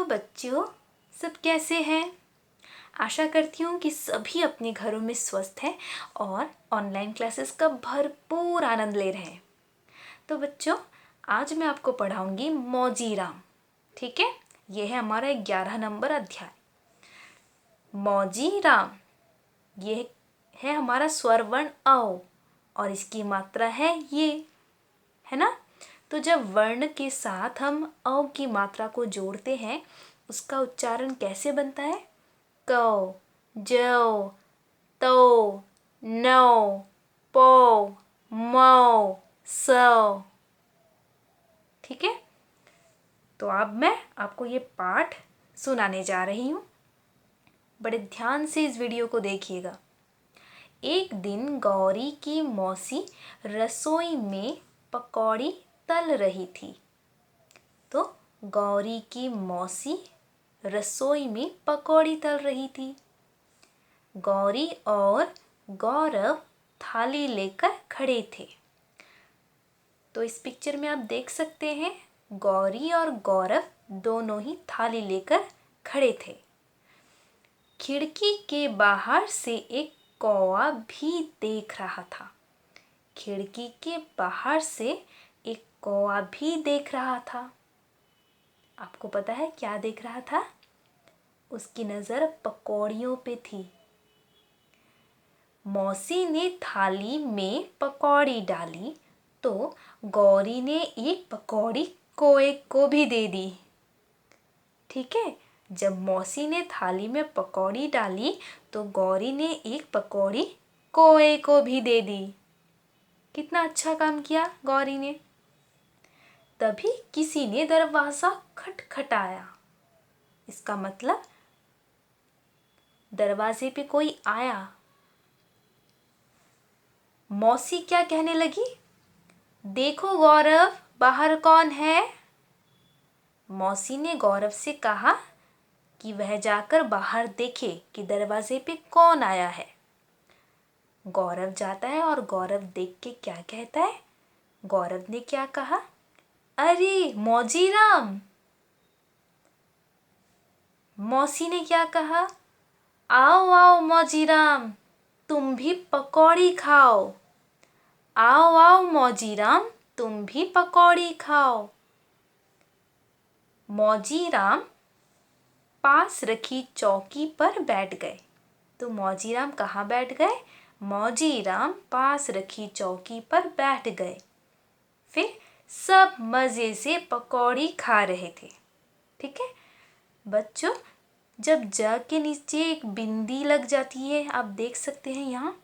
बच्चों, सब कैसे हैं? आशा करती हूँ कि सभी अपने घरों में स्वस्थ हैं और ऑनलाइन क्लासेस का भरपूर आनंद ले रहे हैं। तो बच्चों, आज मैं आपको पढ़ाऊंगी मौजी राम। ठीक है, ये है हमारा 11 नंबर अध्याय मौजी राम। ये है हमारा स्वर वर्ण अ और इसकी मात्रा है ये, है ना। तो जब वर्ण के साथ हम अ की मात्रा को जोड़ते हैं, उसका उच्चारण कैसे बनता है? कौ, जौ, तौ, नौ, पौ, मौ, सौ। ठीक है, तो अब मैं आपको ये पाठ सुनाने जा रही हूँ। बड़े ध्यान से इस वीडियो को देखिएगा। एक दिन गौरी की मौसी रसोई में पकौड़ी तल रही थी। तो गौरी की मौसी रसोई में पकौड़ी तल रही थी। गौरी और गौरव थाली लेकर खड़े थे। तो इस पिक्चर में आप देख सकते हैं, गौरी और गौरव दोनों ही थाली लेकर खड़े थे। खिड़की के बाहर से एक कौवा भी देख रहा था। खिड़की के बाहर से एक कौवा भी देख रहा था। आपको पता है क्या देख रहा था? उसकी नज़र पकौड़ियों पे थी। मौसी ने थाली में पकौड़ी डाली तो गौरी ने एक पकौड़ी कोए को भी दे दी। ठीक है, जब मौसी ने थाली में पकौड़ी डाली तो गौरी ने एक पकौड़ी कोए को भी दे दी। कितना अच्छा काम किया गौरी ने। तभी किसी ने दरवाज़ा खटखटाया। इसका मतलब दरवाजे पे कोई आया। मौसी क्या कहने लगी? देखो गौरव, बाहर कौन है? मौसी ने गौरव से कहा कि वह जाकर बाहर देखे कि दरवाजे पे कौन आया है। गौरव जाता है और गौरव देख के क्या कहता है? गौरव ने क्या कहा? अरे मौजी राम। मौसी ने क्या कहा? आओ आओ मौजी राम, तुम भी पकौड़ी खाओ। आओ आओ मौजी राम, तुम भी पकौड़ी खाओ। मौजी राम पास रखी चौकी पर बैठ गए। तो मौजी राम कहाँ बैठ गए? मौजी राम पास रखी चौकी पर बैठ गए। फिर सब मज़े से पकौड़ी खा रहे थे। ठीक है बच्चों, जब ज के नीचे एक बिंदी लग जाती है, आप देख सकते हैं यहाँ,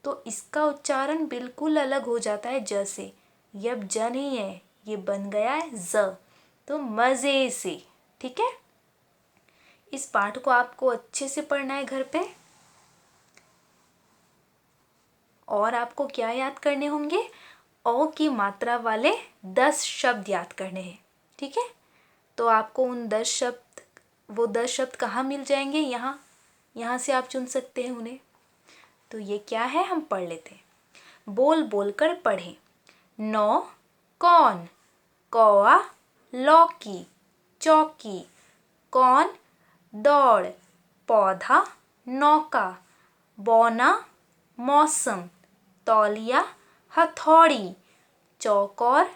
तो इसका उच्चारण बिल्कुल अलग हो जाता है ज से। ये अब ज नहीं है, ये बन गया है ज। तो मज़े से। ठीक है, इस पाठ को आपको अच्छे से पढ़ना है घर पे। और आपको क्या याद करने होंगे? ओ की मात्रा वाले 10 शब्द याद करने हैं। ठीक है, तो आपको उन 10 शब्द, वो 10 शब्द कहाँ मिल जाएंगे? यहाँ से आप चुन सकते हैं उन्हें। तो ये क्या है, हम पढ़ लेते हैं। बोल बोल कर पढ़ें। नौ कौन, कौआ लौकी, चौकी, कौन दौड़, पौधा नौका, बौना मौसम, तौलिया हथौड़ी, चौकोर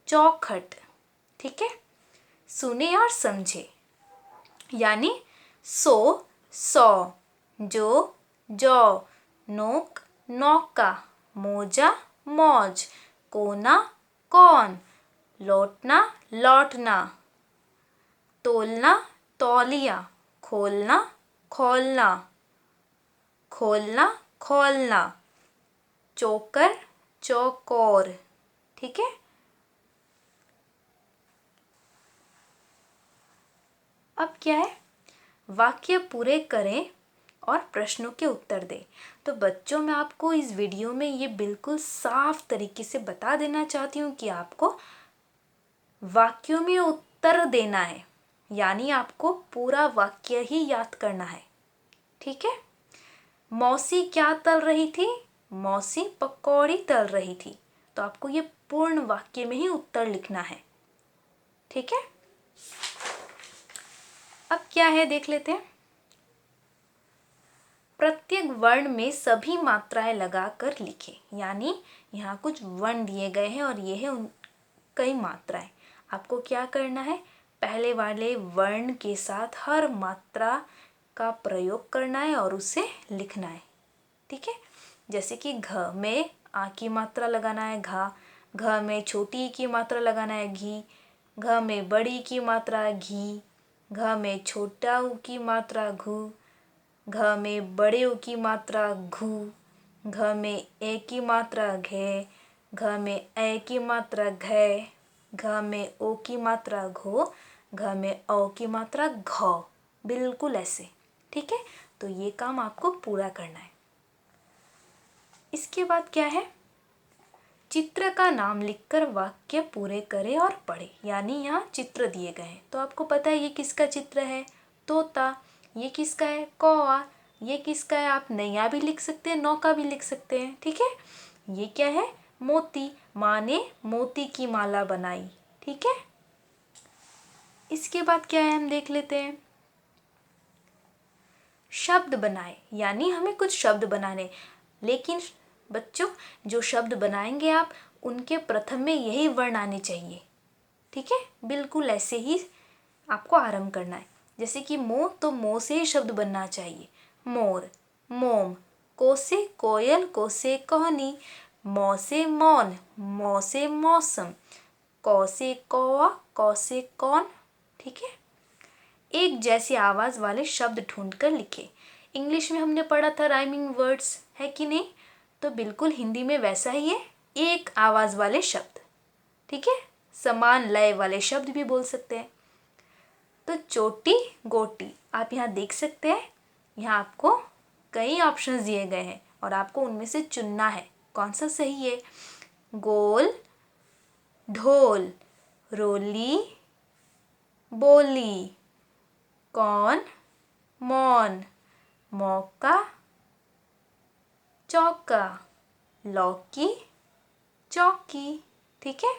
चौखट। ठीक है, सुने और समझे। यानी सो सौ, जो जौ, नोक नौका, मोजा मौज, कोना कौन, लौटना लौटना, तोलना तौलिया, खोलना खोलना, खोलना खोलना, चोकर चौकोर। ठीक है, अब क्या है? वाक्य पूरे करें और प्रश्नों के उत्तर दें। तो बच्चों, मैं आपको इस वीडियो में ये बिल्कुल साफ तरीके से बता देना चाहती हूँ कि आपको वाक्यों में उत्तर देना है, यानी आपको पूरा वाक्य ही याद करना है। ठीक है, मौसी क्या तल रही थी? मौसी पकौड़ी तल रही थी। तो आपको ये पूर्ण वाक्य में ही उत्तर लिखना है। ठीक है, क्या है देख लेते हैं। प्रत्येक वर्ण में सभी मात्राएं लगाकर लिखें। यानी यहाँ कुछ वर्ण दिए गए हैं और ये है उन कई मात्राएं। आपको क्या करना है, पहले वाले वर्ण के साथ हर मात्रा का प्रयोग करना है और उसे लिखना है। ठीक है, जैसे कि घ में आ की मात्रा लगाना है घा, घ में छोटी की मात्रा लगाना है घी, घ में बड़ी की मात्रा घी, घ में छोटा ऊ की मात्रा घू, घ में बड़े ऊ की मात्रा घू, घ में ए की मात्रा घे, घ में ए की मात्रा घे, घ में ओ की मात्रा घो, घ में औ की मात्रा घौ। बिल्कुल ऐसे। ठीक है, तो ये काम आपको पूरा करना है। इसके बाद क्या है, चित्र का नाम लिखकर वाक्य पूरे करें और पढ़े। यानी यहाँ चित्र दिए गए हैं तो आपको पता है ये किसका चित्र है, तोता। ये किसका है, कौवा। ये किसका है, आप नैया भी लिख सकते हैं, नौका भी लिख सकते हैं। ठीक है, ये क्या है, मोती। माँ ने मोती की माला बनाई। ठीक है, इसके बाद क्या है हम देख लेते हैं। शब्द बनाए, यानी हमें कुछ शब्द बनाने, लेकिन बच्चों जो शब्द बनाएंगे आप उनके प्रथम में यही वर्ण आने चाहिए। ठीक है, बिल्कुल ऐसे ही आपको आरंभ करना है। जैसे कि मो, तो मो से ही शब्द बनना चाहिए। मोर, मोम। को से कोयल, को से कोहनी। मौ से मौन, मौ से मौसम। कौ से कौवा, कौ से कौन। ठीक है, एक जैसी आवाज वाले शब्द ढूंढकर लिखे। इंग्लिश में हमने पढ़ा था राइमिंग वर्ड्स, है कि नहीं, तो बिल्कुल हिंदी में वैसा ही है, एक आवाज वाले शब्द। ठीक है, समान लय वाले शब्द भी बोल सकते हैं। तो चोटी गोटी आप यहाँ देख सकते हैं। यहाँ आपको कई ऑप्शंस दिए गए हैं और आपको उनमें से चुनना है कौन सा सही है। गोल, ढोल, रोली, बोली, कौन, मौन, मौका, चौका, लौकी, चौकी। ठीक है,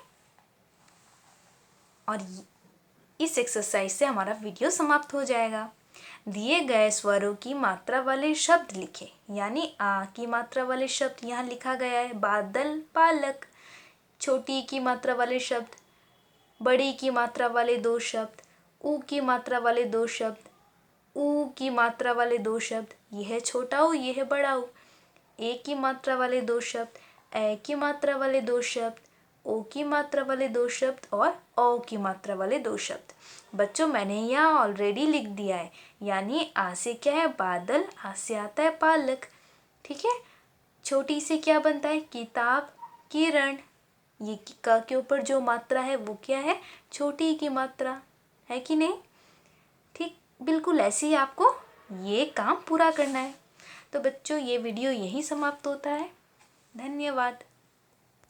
और इस एक्सरसाइज से हमारा वीडियो समाप्त हो जाएगा। दिए गए स्वरों की मात्रा वाले शब्द लिखें। यानी आ की मात्रा वाले शब्द यहाँ लिखा गया है, बादल, पालक। छोटी की मात्रा वाले शब्द, बड़ी की मात्रा वाले दो शब्द, ऊ की मात्रा वाले दो शब्द, ऊ की मात्रा वाले दो शब्द। यह है छोटा ऊ, यह है बड़ा ऊ। ए की मात्रा वाले दो शब्द, ए की मात्रा वाले दो शब्द, ओ की मात्रा वाले दो शब्द और औ की मात्रा वाले दो शब्द। बच्चों मैंने यहाँ ऑलरेडी लिख दिया है। यानी आ से क्या है, बादल। आ से आता है पालक। ठीक है, छोटी से क्या बनता है, किताब, किरण। ये क के ऊपर जो मात्रा है वो क्या है, छोटी की मात्रा, है कि नहीं। ठीक, बिल्कुल ऐसे ही आपको ये काम पूरा करना है। तो बच्चों ये वीडियो यहीं समाप्त होता है। धन्यवाद।